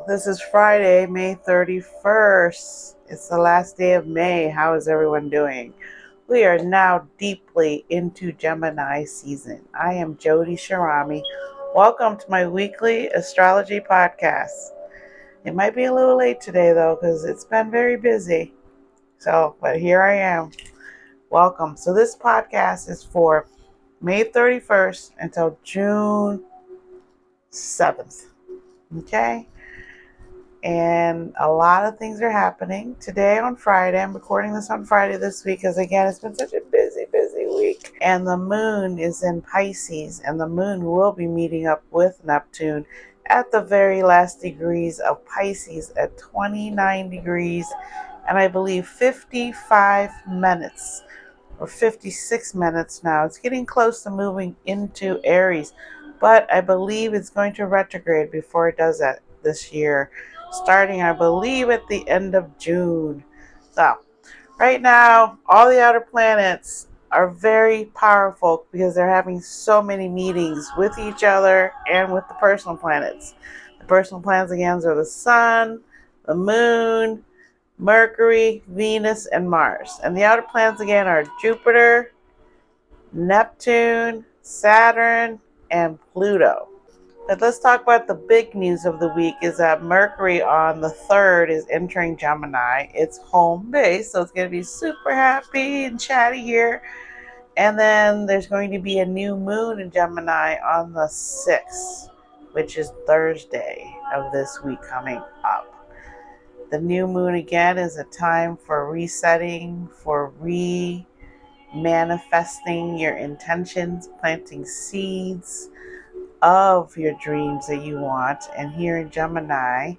This is Friday, May 31st. It's the last day of May. How is everyone doing? We are now deeply into Gemini season. I am Jody Shirami. Welcome to my weekly astrology podcast. It might be a little late today though, because it's been very busy. But here I am. Welcome. So this podcast is for May 31st until June 7th. Okay? And a lot of things are happening today on Friday. I'm recording this on Friday this week because, again, it's been such a busy week. And the moon is in Pisces, and the moon will be meeting up with Neptune at the very last degrees of Pisces at 29 degrees and I believe 55 minutes or 56 minutes now. It's getting close to moving into Aries, but I believe it's going to retrograde before it does that this year, starting, I believe, at the end of June. So, right now, all the outer planets are very powerful because they're having so many meetings with each other and with the personal planets. The personal planets, again, are the Sun, the Moon, Mercury, Venus, and Mars. And the outer planets, again, are Jupiter, Neptune, Saturn, and Pluto. But let's talk about the big news of the week is that Mercury on the 3rd is entering Gemini. It's home base, so it's going to be super happy and chatty here. And then there's going to be a new moon in Gemini on the 6th, which is Thursday of this week coming up. The new moon, again, is a time for resetting, for manifesting your intentions, planting seeds of your dreams that you want. And here in Gemini,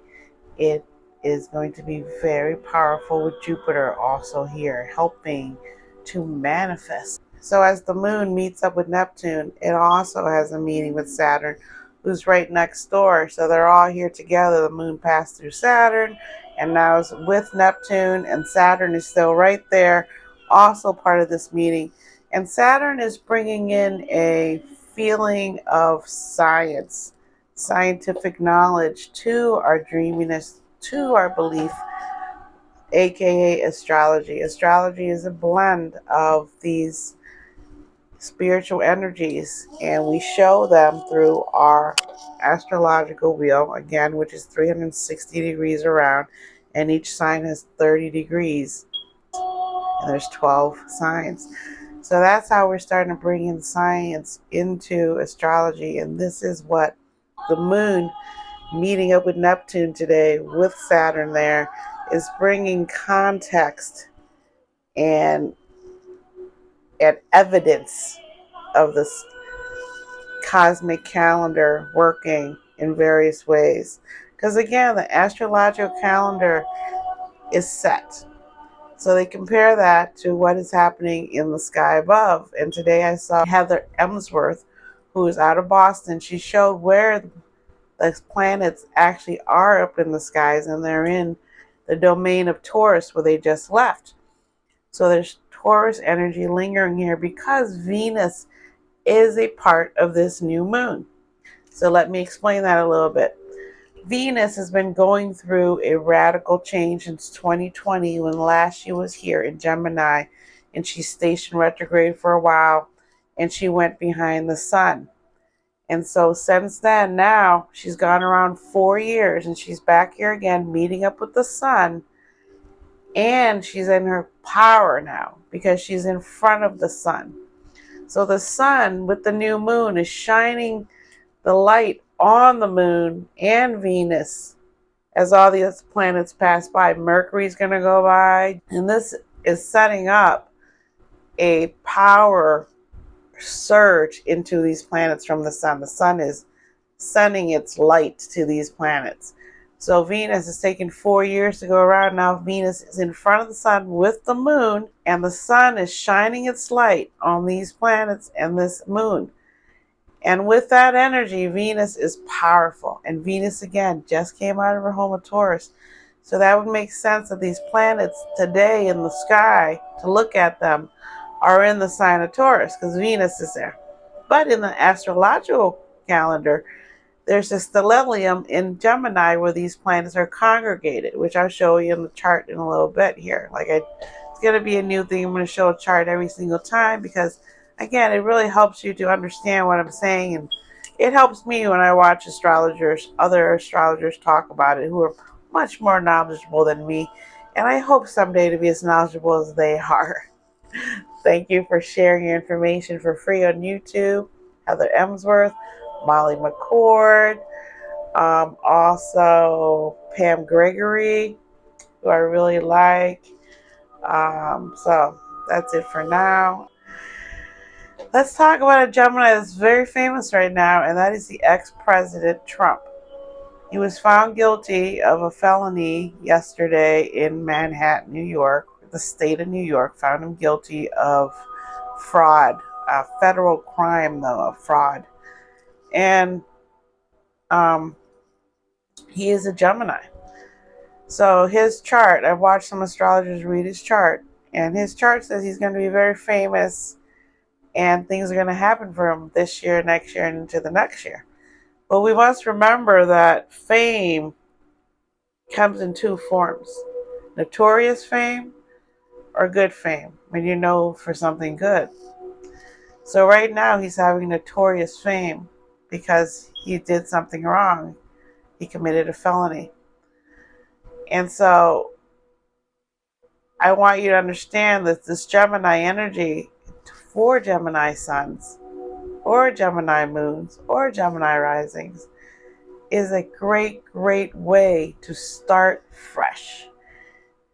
it is going to be very powerful with Jupiter also here helping to manifest. So as the moon meets up with Neptune, it also has a meeting with Saturn, who's right next door. So they're all here together. The moon passed through Saturn and now is with Neptune, and Saturn is still right there, also part of this meeting. And Saturn is bringing in a feeling of science, scientific knowledge to our dreaminess, to our belief, aka astrology. Astrology is a blend of these spiritual energies, and we show them through our astrological wheel, again, which is 360 degrees around, and each sign has 30 degrees, and there's 12 signs. So that's how we're starting to bring in science into astrology. And this is what the moon meeting up with Neptune today with Saturn there is bringing context and evidence of this cosmic calendar working in various ways. Because again, the astrological calendar is set. So they compare that to what is happening in the sky above. And today I saw Heather Emsworth, who is out of Boston. She showed where the planets actually are up in the skies, and they're in the domain of Taurus where they just left. So there's Taurus energy lingering here because Venus is a part of this new moon. So let me explain that a little bit. Venus has been going through a radical change since 2020 when last she was here in Gemini, and she stationed retrograde for a while, and she went behind the sun. And so since then, now she's gone around 4 years, and she's back here again meeting up with the sun, and she's in her power now because she's in front of the sun. So the sun with the new moon is shining the light on the moon and Venus as all these planets pass by. Mercury's going to go by, and this is setting up a power surge into these planets from the sun. The sun is sending its light to these planets. So Venus has taken 4 years to go around. Now Venus is in front of the sun with the moon, and the sun is shining its light on these planets and this moon. And with that energy, Venus is powerful. And Venus, again, just came out of her home of Taurus. So that would make sense that these planets today in the sky, to look at them, are in the sign of Taurus because Venus is there. But in the astrological calendar, there's a stellium in Gemini where these planets are congregated, which I'll show you in the chart in a little bit here. It's going to be a new thing. I'm going to show a chart every single time because, again, it really helps you to understand what I'm saying. And it helps me when I watch astrologers, other astrologers talk about it who are much more knowledgeable than me. And I hope someday to be as knowledgeable as they are. Thank you for sharing your information for free on YouTube. Heather Emsworth, Molly McCord, also Pam Gregory, who I really like. So that's it for now. Let's talk about a Gemini that's very famous right now, and that is the ex-president Trump. He was found guilty of a felony yesterday in Manhattan, New York. The state of New York found him guilty of fraud, a federal crime though, of fraud. And he is a Gemini. So his chart, I've watched some astrologers read his chart, and his chart says he's going to be very famous and things are going to happen for him this year, next year, and into the next year. But we must remember that fame comes in two forms: notorious fame or good fame, when you know for something good. So right now he's having notorious fame because he did something wrong. He committed a felony. And so I want you to understand that this Gemini energy for Gemini suns or Gemini moons or Gemini risings is a great, great way to start fresh.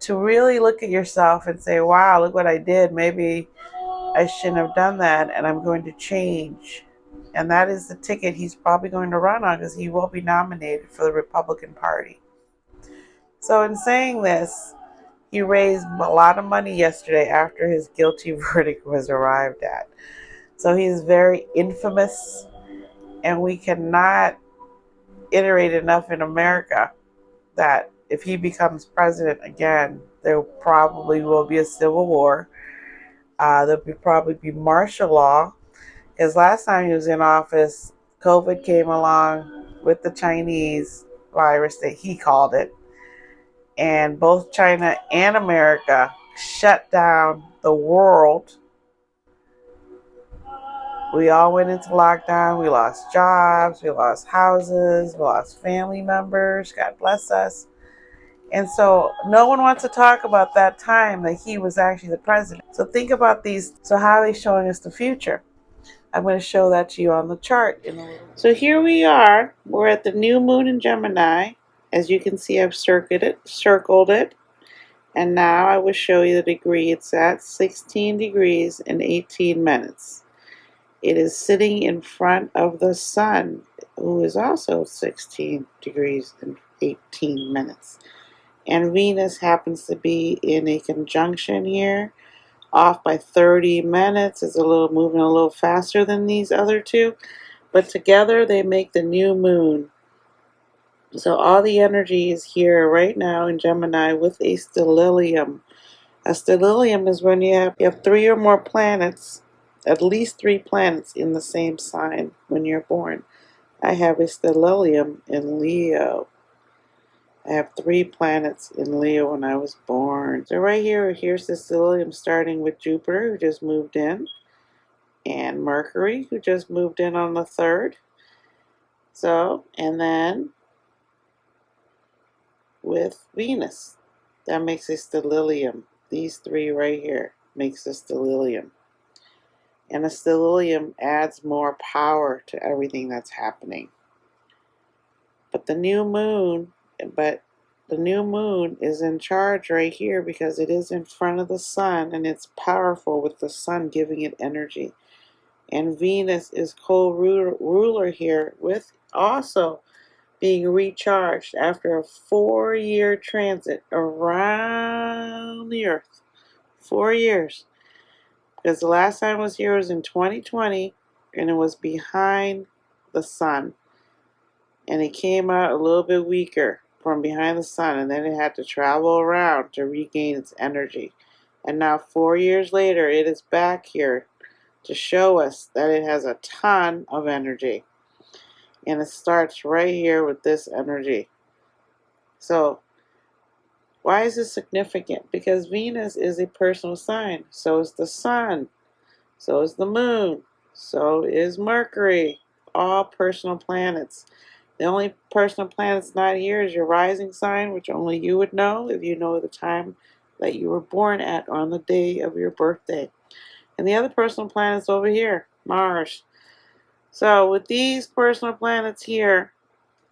To really look at yourself and say, wow, look what I did. Maybe I shouldn't have done that, and I'm going to change. And that is the ticket he's probably going to run on, because he will be nominated for the Republican Party. So in saying this, he raised a lot of money yesterday after his guilty verdict was arrived at. So he's very infamous, and we cannot iterate enough in America that if he becomes president again, there probably will be a civil war. There'll probably be martial law, because last time he was in office, COVID came along with the Chinese virus that he called it, and both China and America shut down the world. We all went into lockdown. We lost jobs, we lost houses, we lost family members. God bless us. And so no one wants to talk about that time that he was actually the president. So think about these. So how are they showing us the future? I'm going to show that to you on the chart in a little. So here we are. We're at the new moon in Gemini. As you can see, I've circled it. And now I will show you the degree it's at: 16 degrees and 18 minutes. It is sitting in front of the sun, who is also 16 degrees and 18 minutes. And Venus happens to be in a conjunction here, off by 30 minutes. It's moving a little faster than these other two, but together they make the new moon. So all the energy is here right now in Gemini with a stellium. A stellium is when you have three or more planets, at least 3 planets in the same sign when you're born. I have a stellium in Leo. I have 3 planets in Leo when I was born. So right here's the stellium, starting with Jupiter, who just moved in, and Mercury, who just moved in on the 3rd. So, and then with Venus, that makes a stellium. These 3 right here makes a stellium. And a stellium adds more power to everything that's happening. But the new moon is in charge right here because it is in front of the sun, and it's powerful with the sun giving it energy. And Venus is co-ruler here, with also being recharged after a 4-year transit around the Earth. 4 years. Because the last time it was here was in 2020, and it was behind the sun. And it came out a little bit weaker from behind the sun, and then it had to travel around to regain its energy. And now 4 years later, it is back here to show us that it has a ton of energy. And it starts right here with this energy. So, why is this significant? Because Venus is a personal sign. So is the Sun. So is the Moon. So is Mercury. All personal planets. The only personal planets not here is your rising sign, which only you would know if you know the time that you were born at on the day of your birthday. And the other personal planets over here, Mars. So with these personal planets here,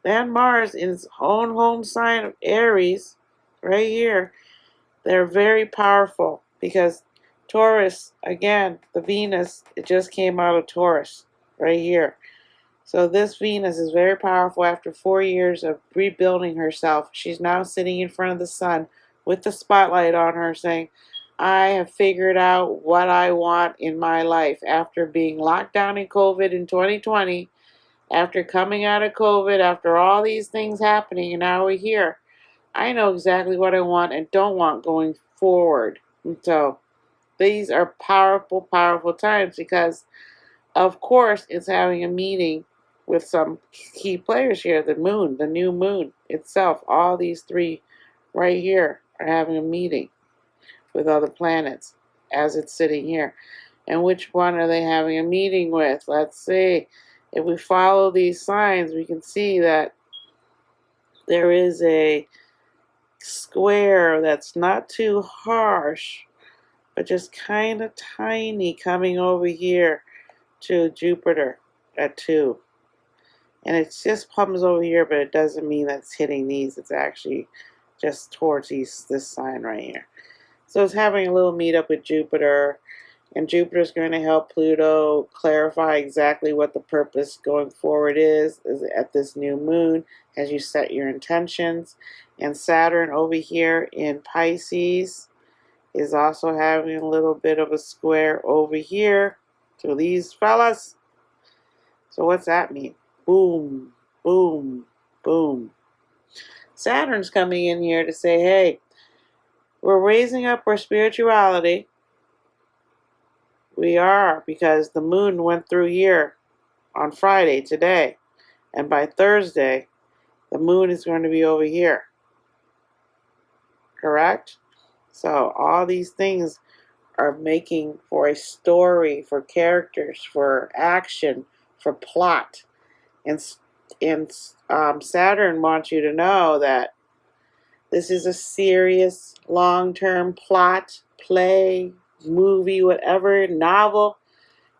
and Mars in its own home sign of Aries, right here, they're very powerful because Taurus, again, the Venus, it just came out of Taurus, right here. So this Venus is very powerful. After 4 years of rebuilding herself, she's now sitting in front of the sun with the spotlight on her saying, I have figured out what I want in my life after being locked down in COVID in 2020, after coming out of COVID, after all these things happening, and now we're here. I know exactly what I want and don't want going forward. And so these are powerful, powerful times because, of course, it's having a meeting with some key players here. The moon, the new moon itself, all these three right here are having a meeting with other planets as it's sitting here. And which one are they having a meeting with? Let's see. If we follow these signs, we can see that there is a square that's not too harsh, but just kind of tiny coming over here to Jupiter at 2. And it just comes over here, but it doesn't mean that it's hitting these. It's actually just towards this sign right here. So it's having a little meetup with Jupiter. And Jupiter's going to help Pluto clarify exactly what the purpose going forward is at this new moon as you set your intentions. And Saturn over here in Pisces is also having a little bit of a square over here to these fellas. So what's that mean? Boom, boom, boom. Saturn's coming in here to say, hey, we're raising up our spirituality. We are, because the moon went through here on Friday, today. And by Thursday, the moon is going to be over here. Correct? So all these things are making for a story, for characters, for action, for plot. And Saturn wants you to know that this is a serious, long-term plot, play, movie, whatever, novel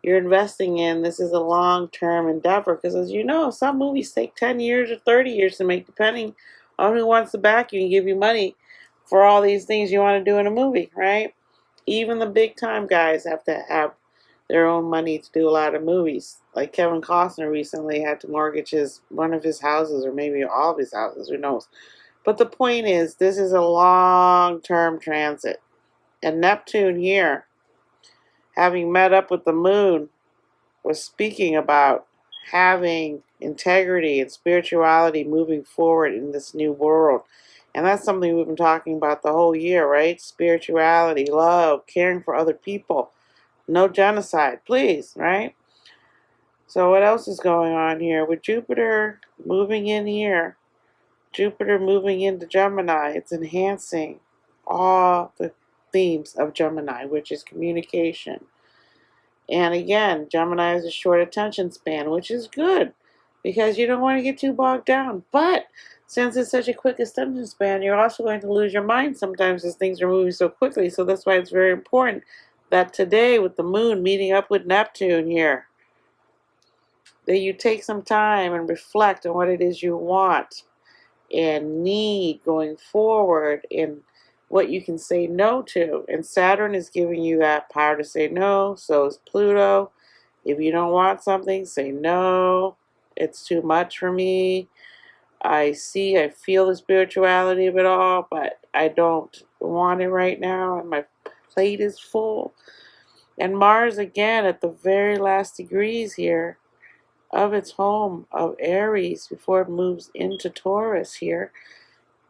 you're investing in. This is a long-term endeavor because, as you know, some movies take 10 years or 30 years to make, depending on who wants to back you and give you money for all these things you want to do in a movie, right? Even the big-time guys have to have their own money to do a lot of movies. Like Kevin Costner recently had to mortgage one of his houses, or maybe all of his houses, who knows. But the point is, this is a long-term transit. And Neptune here, having met up with the moon, was speaking about having integrity and spirituality moving forward in this new world. And that's something we've been talking about the whole year, right? Spirituality, love, caring for other people. No genocide, please, right? So what else is going on here? With Jupiter moving in here, Jupiter moving into Gemini, it's enhancing all the themes of Gemini, which is communication. And again, Gemini has a short attention span, which is good because you don't want to get too bogged down. But since it's such a quick attention span, you're also going to lose your mind sometimes as things are moving so quickly. So that's why it's very important that today, with the moon meeting up with Neptune here, that you take some time and reflect on what it is you want and need going forward and what you can say no to. And Saturn is giving you that power to say no. So is Pluto. If you don't want something, say no. It's too much for me. I feel the spirituality of it all, but I don't want it right now, and my plate is full. And Mars, again, at the very last degrees here of its home of Aries, before it moves into Taurus here,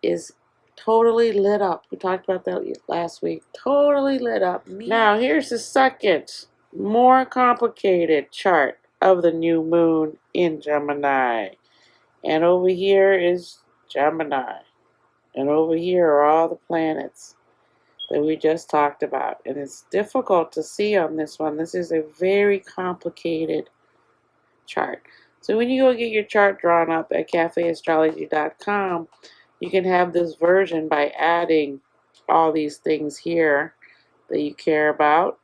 is totally lit up. We talked about that last week. Totally lit up. Now, here's the second, more complicated chart of the new moon in Gemini. And over here is Gemini. And over here are all the planets that we just talked about. And it's difficult to see on this one. This is a very complicated chart. So when you go get your chart drawn up at cafeastrology.com, you can have this version by adding all these things here that you care about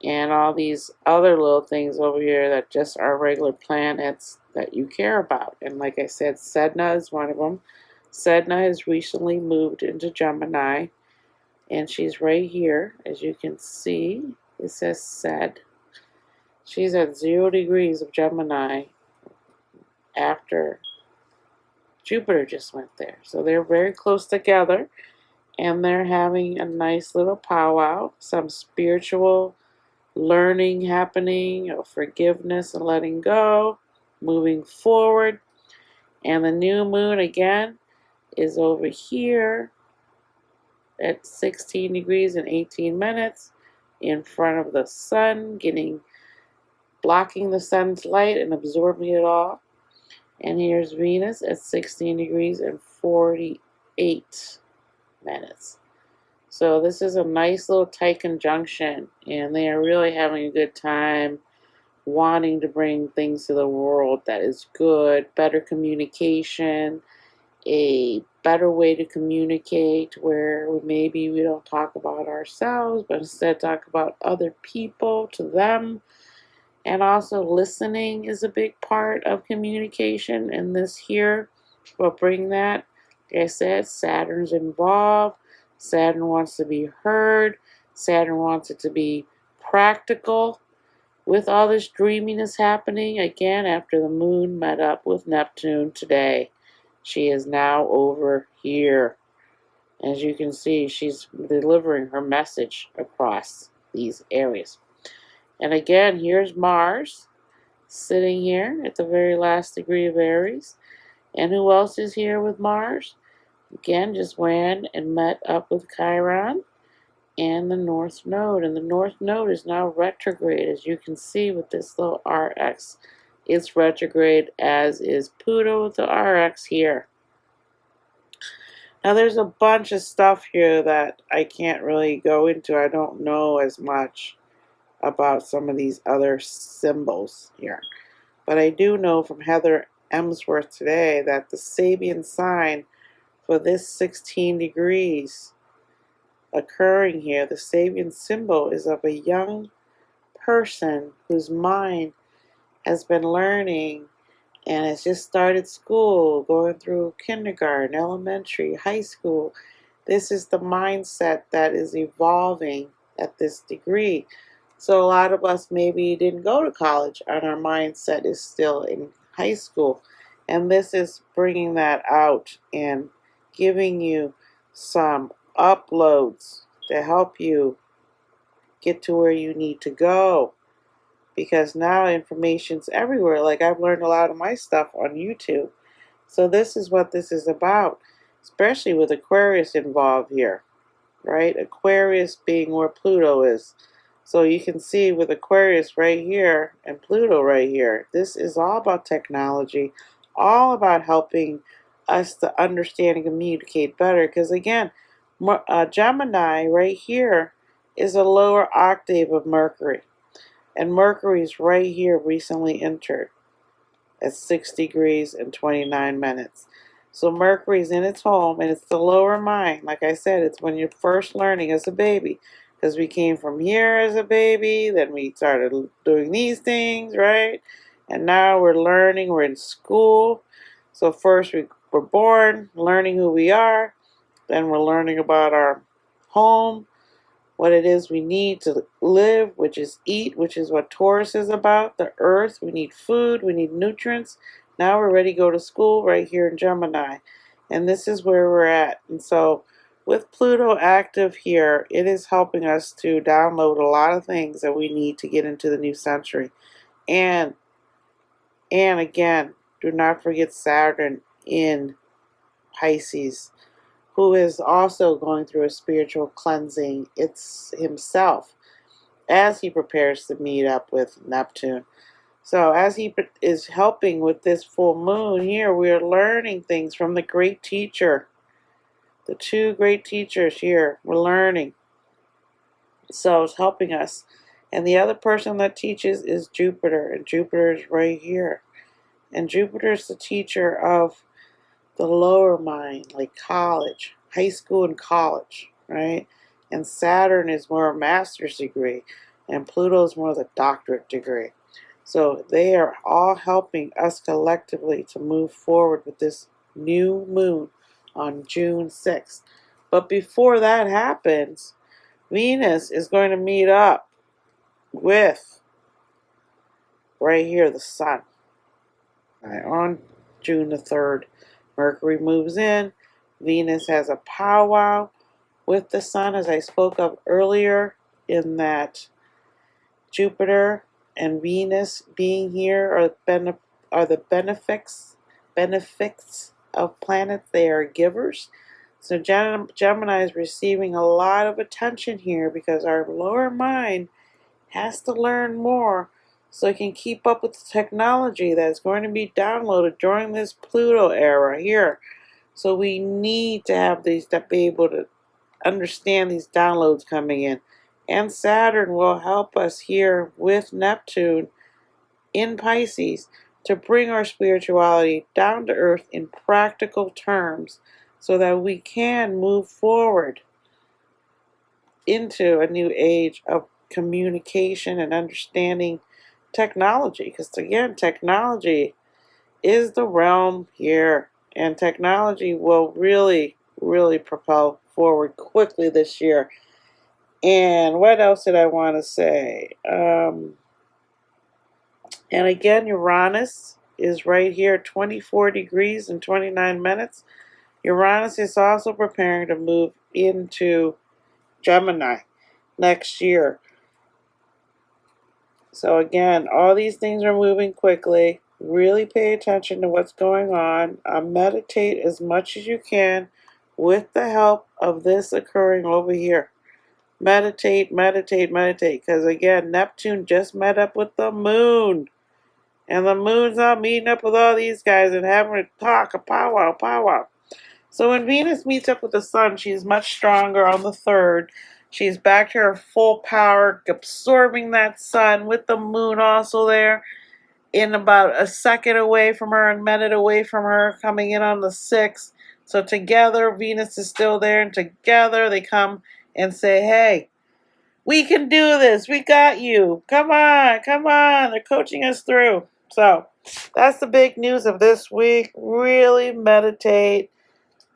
and all these other little things over here that just are regular planets that you care about. And like I said, Sedna is one of them. Sedna has recently moved into Gemini, and she's right here. As you can see, it says Sed. She's at 0 degrees of Gemini after Jupiter just went there. So they're very close together, and they're having a nice little powwow, some spiritual learning happening, of forgiveness and letting go, moving forward. And the new moon again is over here at 16 degrees and 18 minutes in front of the sun, blocking the sun's light and absorbing it all. And here's Venus at 16 degrees and 48 minutes. So this is a nice little tight conjunction, and they are really having a good time wanting to bring things to the world that is good, better communication, a better way to communicate where maybe we don't talk about ourselves, but instead talk about other people to them. And also listening is a big part of communication, and this here will bring that. Like I said, Saturn's involved. Saturn wants to be heard. Saturn wants it to be practical. With all this dreaminess happening, again, after the moon met up with Neptune today, she is now over here. As you can see, she's delivering her message across these areas. And again, here's Mars sitting here at the very last degree of Aries. And who else is here with Mars? Again, just went and met up with Chiron and the North Node. And the North Node is now retrograde, as you can see with this little RX. It's retrograde, as is Pluto with the RX here. Now, there's a bunch of stuff here that I can't really go into. I don't know as much about some of these other symbols here. But I do know from Heather Emsworth today that the Sabian sign for this 16 degrees occurring here, the Sabian symbol is of a young person whose mind has been learning and has just started school, going through kindergarten, elementary, high school. This is the mindset that is evolving at this degree. So a lot of us maybe didn't go to college and our mindset is still in high school. And this is bringing that out and giving you some uploads to help you get to where you need to go. Because now information's everywhere. Like, I've learned a lot of my stuff on YouTube. So this is what this is about, especially with Aquarius involved here, right? Aquarius being where Pluto is. So you can see with Aquarius right here and Pluto right here, this is all about technology, all about helping us to understand and communicate better. Because again, Gemini right here is a lower octave of Mercury. And Mercury's right here recently entered at 6 degrees and 29 minutes. So Mercury's in its home, and it's the lower mind. Like I said, it's when you're first learning as a baby. Because we came from here as a baby, then we started doing these things, right? And now we're learning, we're in school. So first we're born, learning who we are. Then we're learning about our home, what it is we need to live, which is eat, which is what Taurus is about, the earth. We need food, we need nutrients. Now we're ready to go to school right here in Gemini. And this is where we're at. And so with Pluto active here, it is helping us to download a lot of things that we need to get into the new century. And again, do not forget Saturn in Pisces, who is also going through a spiritual cleansing. It's himself as he prepares to meet up with Neptune. So as he is helping with this full moon here, we are learning things from the great teacher. The two great teachers here, we're learning. So it's helping us. And the other person that teaches is Jupiter, and Jupiter is right here. And Jupiter is the teacher of the lower mind, like college, high school and college, right? And Saturn is more a master's degree, and Pluto is more the doctorate degree. So they are all helping us collectively to move forward with this new moon on June 6th. But before that happens, Venus is going to meet up with, right here, the Sun. Right, on June the 3rd, Mercury moves in. Venus has a powwow with the Sun, as I spoke of earlier, in that Jupiter and Venus being here are the benefits of planets. They are givers. So Gemini is receiving a lot of attention here because our lower mind has to learn more so it can keep up with the technology that is going to be downloaded during this Pluto era here. So we need to have these, to be able to understand these downloads coming in. And Saturn will help us here with Neptune in Pisces to bring our spirituality down to earth in practical terms so that we can move forward into a new age of communication and understanding technology. Because again, technology is the realm here, and technology will really, really propel forward quickly this year. And what else did I want to say? And again, Uranus is right here, 24 degrees and 29 minutes. Uranus is also preparing to move into Gemini next year. So again, all these things are moving quickly. Really pay attention to what's going on. Meditate as much as you can with the help of this occurring over here. Meditate, meditate, meditate. Because again, Neptune just met up with the moon. And the moon's not meeting up with all these guys and having a talk, a powwow, powwow. So when Venus meets up with the Sun, she's much stronger on the 3rd. She's back to her full power, absorbing that Sun with the moon also there in about a second away from her and minute away from her, coming in on the 6th. So together, Venus is still there, and together they come and say, hey, we can do this. We got you. Come on, come on. They're coaching us through. So that's the big news of this week. Really meditate.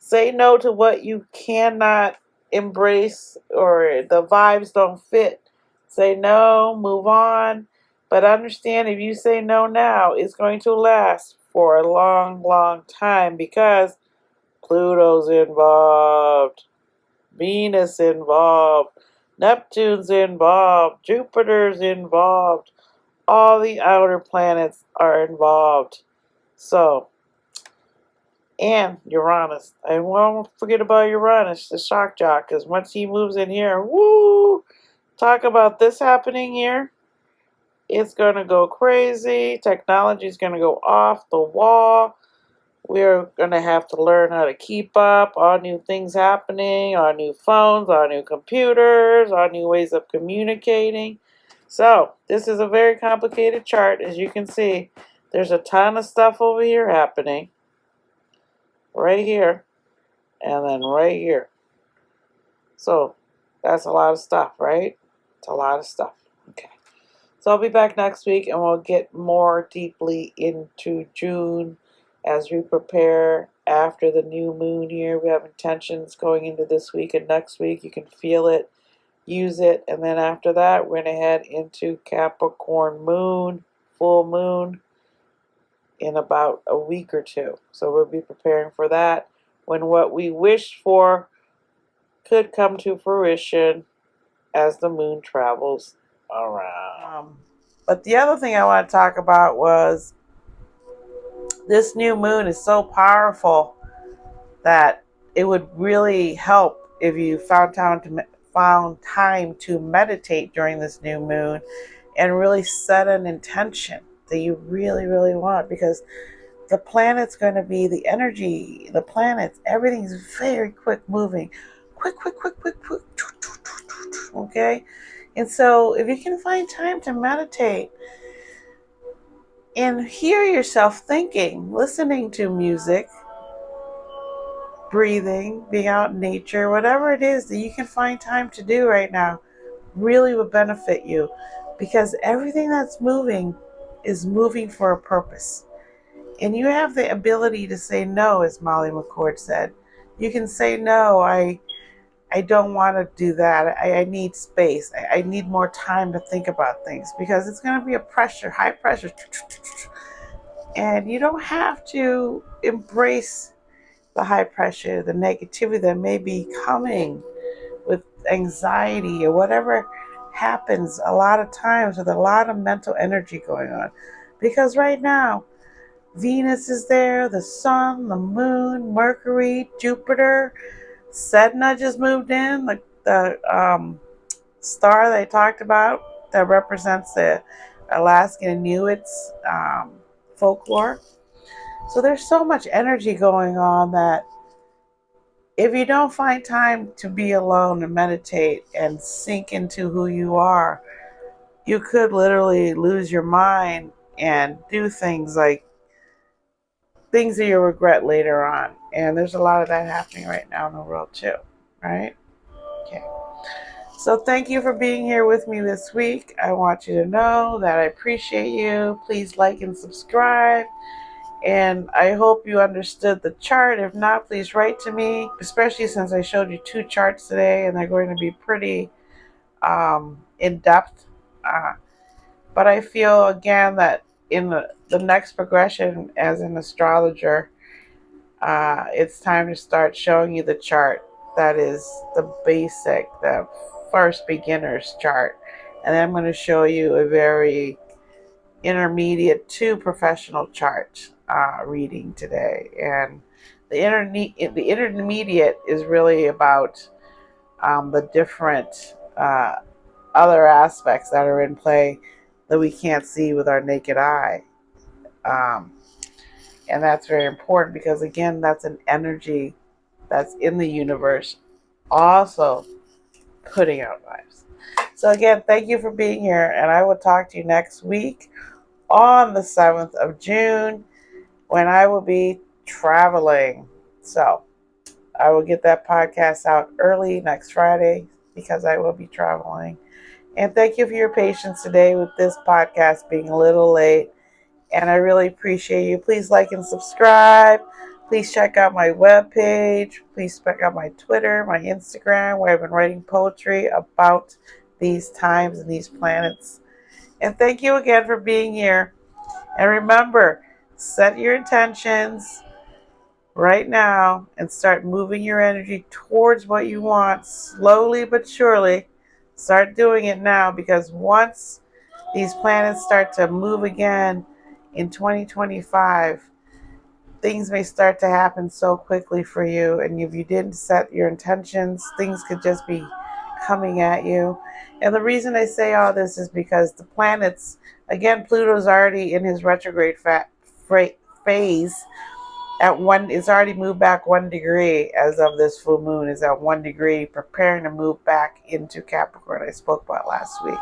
Say no to what you cannot embrace or the vibes don't fit. Say no, move on. But understand, if you say no now, it's going to last for a long, long time because Pluto's involved, Venus involved, Neptune's involved, Jupiter's involved. All the outer planets are involved. So, and Uranus. I won't forget about Uranus, the shock jock, because once he moves in here, woo! Talk about this happening here. It's going to go crazy. Technology is going to go off the wall. We're going to have to learn how to keep up. All new things happening, all new phones, all new computers, all new ways of communicating. So, this is a very complicated chart. As you can see, there's a ton of stuff over here happening. Right here, and then right here. So that's a lot of stuff, right? It's a lot of stuff. Okay. So I'll be back next week, and we'll get more deeply into June as we prepare after the new moon here. We have intentions going into this week and next week. You can feel it, use it, and then after that, we're going to head into Capricorn moon, full moon, in about a week or two. So we'll be preparing for that when what we wished for could come to fruition as the moon travels around. But the other thing I want to talk about was this new moon is so powerful that it would really help if you found time to meditate during this new moon and really set an intention. that you really, really want, because the planet's going to be the energy, the planets, everything's very quick moving. Quick, quick, quick, quick, quick. Okay? And so if you can find time to meditate and hear yourself thinking, listening to music, breathing, being out in nature, whatever it is that you can find time to do right now, really would benefit you, because everything that's moving is moving for a purpose. And you have the ability to say no, as Molly McCord said. You can say no, I don't want to do that. I need space. I need more time to think about things, because it's going to be a pressure, high pressure. And you don't have to embrace the high pressure, the negativity that may be coming with anxiety or whatever happens a lot of times with a lot of mental energy going on. Because right now, Venus is there, the sun, the moon, Mercury, Jupiter. Sedna just moved in, the star that I talked about that represents the Alaskan Inuits folklore. So there's so much energy going on that if you don't find time to be alone and meditate and sink into who you are, you could literally lose your mind and do things like things that you'll regret later on. And there's a lot of that happening right now in the world too, right? Okay. So thank you for being here with me this week. I want you to know that I appreciate you. Please like and subscribe. And I hope you understood the chart. If not, please write to me, especially since I showed you 2 charts today and they're going to be pretty in depth. But I feel again that in the next progression as an astrologer, it's time to start showing you the chart that is the basic, the first beginner's chart. And then I'm going to show you a very intermediate to professional chart reading today. And the intermediate is really about the different other aspects that are in play that we can't see with our naked eye. And that's very important, because again, that's an energy that's in the universe also putting out vibes. So again, thank you for being here, and I will talk to you next week on the 7th of June when I will be traveling. So I will get that podcast out early next Friday because I will be traveling. And thank you for your patience today with this podcast being a little late. And I really appreciate you. Please like and subscribe. Please check out my webpage. Please check out my Twitter, my Instagram, where I've been writing poetry about these times and these planets. And thank you again for being here. And remember, set your intentions right now and start moving your energy towards what you want, slowly but surely. Start doing it now, because once these planets start to move again in 2025, things may start to happen so quickly for you. And if you didn't set your intentions, things could just be coming at you. And the reason I say all this is because the planets, again, Pluto's already in his retrograde phase at one. It's already moved back 1 degree as of this full moon. Is at 1 degree, preparing to move back into Capricorn. I spoke about last week.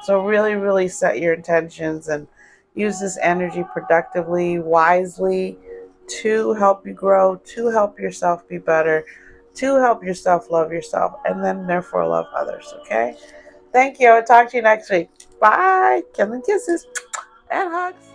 So really, really set your intentions and use this energy productively, wisely, to help you grow, to help yourself be better, to help yourself love yourself, and then therefore love others, okay? Thank you. I'll talk to you next week. Bye. Killing kisses and hugs.